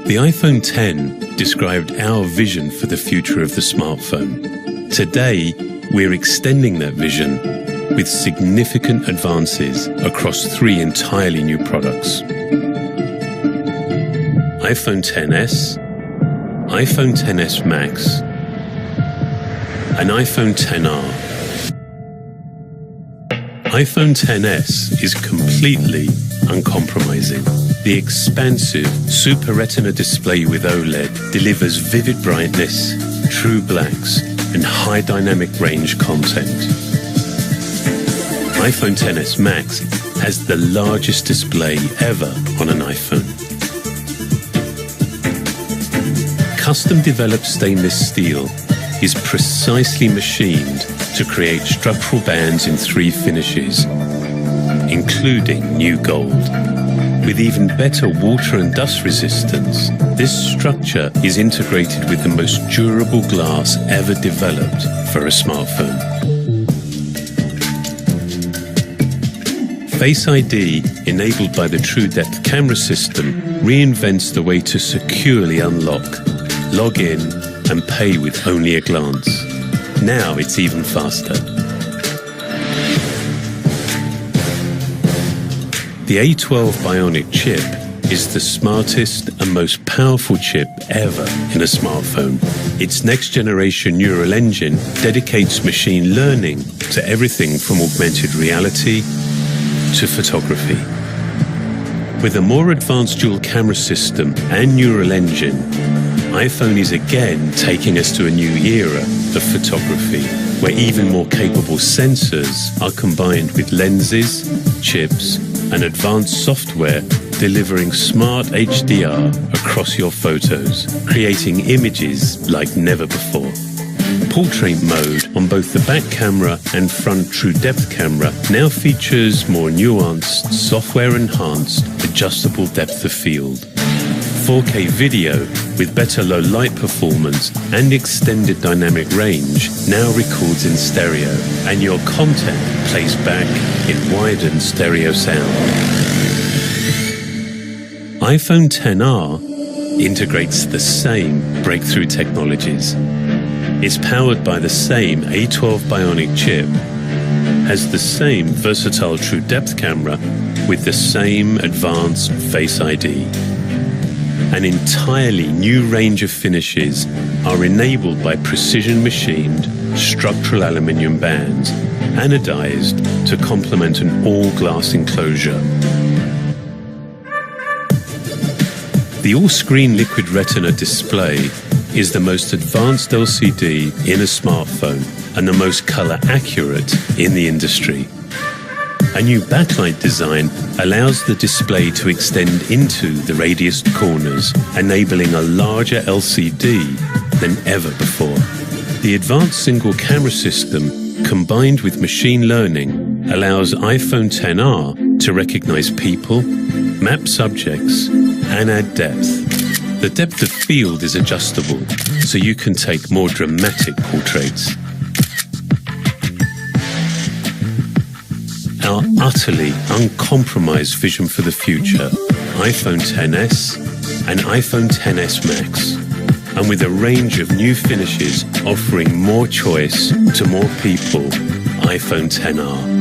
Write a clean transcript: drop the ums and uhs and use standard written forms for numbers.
The iPhone X described our vision for the future of the smartphone. Today, we're extending that vision with significant advances across 3 entirely new products: iPhone XS, iPhone XS Max, and iPhone XR. iPhone XS is completely uncompromising. The expansive Super Retina display with OLED delivers vivid brightness, true blacks, and high dynamic range content. iPhone XS Max has the largest display ever on an iPhone. Custom-developed stainless steel is precisely machined to create structural bands in 3 finishes, including new gold. With even better water and dust resistance, this structure is integrated with the most durable glass ever developed for a smartphone. Face ID, enabled by the True Depth camera system, reinvents the way to securely unlock, log in, and pay with only a glance. Now it's even faster. The A12 Bionic chip is the smartest and most powerful chip ever in a smartphone. Its next-generation neural engine dedicates machine learning to everything from augmented reality to photography. With a more advanced dual camera system and neural engine, iPhone is again taking us to a new era of photography, where even more capable sensors are combined with lenses, chips, and advanced software, delivering smart HDR across your photos, creating images like never before. Portrait mode on both the back camera and front True Depth camera now features more nuanced, software-enhanced, adjustable depth of field. 4K video with better low light performance and extended dynamic range now records in stereo, and your content plays back in widened stereo sound. iPhone XR integrates the same breakthrough technologies. It's powered by the same A12 Bionic chip, has the same versatile True Depth camera with the same advanced Face ID. An entirely new range of finishes are enabled by precision-machined structural aluminium bands, anodized to complement an all-glass enclosure. The all-screen liquid retina display is the most advanced LCD in a smartphone and the most color-accurate in the industry. A new backlight design allows the display to extend into the radiused corners, enabling a larger LCD than ever before. The advanced single camera system, combined with machine learning, allows iPhone XR to recognize people, map subjects, and add depth. The depth of field is adjustable, so you can take more dramatic portraits. Our utterly uncompromised vision for the future, iPhone XS and iPhone XS Max, and with a range of new finishes offering more choice to more people, iPhone XR.